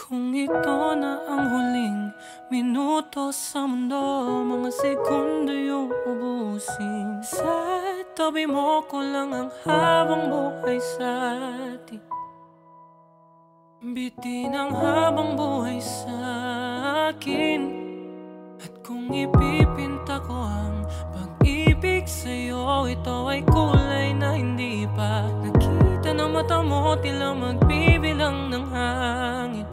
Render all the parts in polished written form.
Kung ito na ang huling minuto sa mundo, mga segundo yung ubusin. Sa tabi mo ko lang ang habang buhay sa atin. Bitin ang habang buhay sa akin. At kung ipipinta ko ang pag-ibig sa'yo, ito ay kulay na hindi pa nakita ng mata mo, tila magbibilang ng hangin.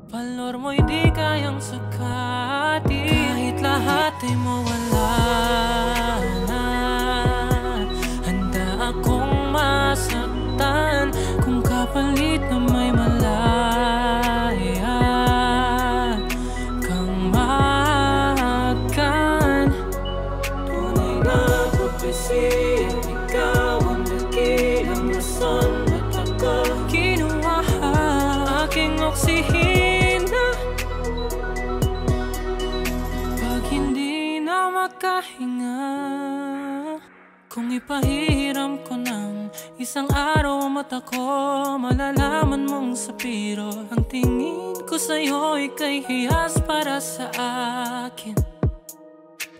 Valor mo'y di kayang sukatin, kahit lahat ay mawala na. Handa akong masaktan kung kapalit na may malaya kang mahakan. Tunay na propesya, ikaw ang dakilang rason ba't ako kinuha aking oksihina. Pag hindi na makahinga, kung ipahiram ko ng isang araw ang mata ko, malalaman mong sapiro ang tingin ko sa'yo, ika'y hiyas para sa akin.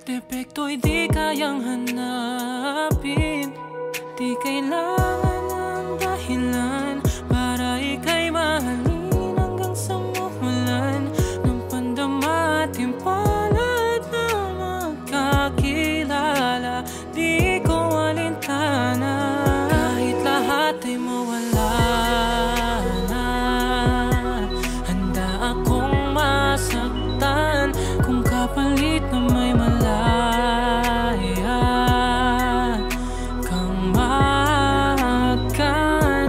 Depekto'y di kayang hanapin, di kailangan ng dahilan para ika'y mahalin hanggang sa mawalan ng pandama at himpalad na magkakilala. Di ko alintana, kahit lahat ay mawala na. Handa akong masaktan kung kapalit na may malaya kang mahakan.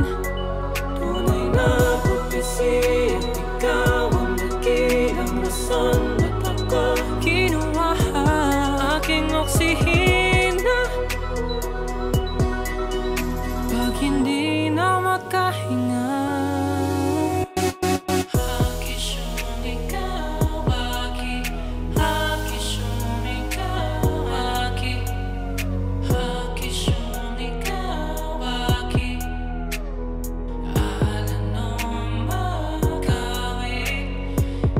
Tunay na propesya, ikaw ang dakilang rason ba't ako kinuha aking oksihina. Pag hindi na makahinga, hakisyon ikaw, aki. Hakisyon ikaw, aki. Hakisyon ikaw, aki. Alano magkawit,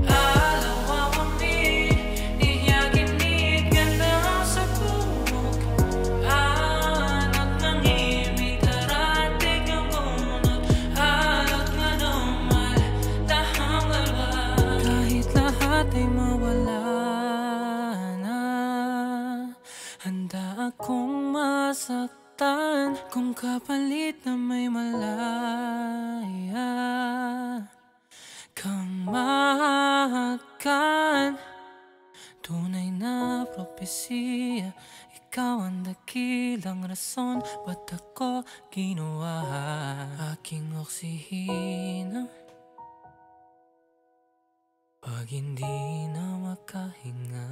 alaw awamit, iyaginit ganda sa punog. Anak ng imig, karatig ang bunot, alot nga dumal, lahang galwa. Kahit lahat ay mawala na, handa akong masaktan kung kapalit na may malaya kang mahakan. Tunay na propesya, ikaw ang dakilang rason ba't ako kinuha aking oksihina. Pag hindi na makahinga.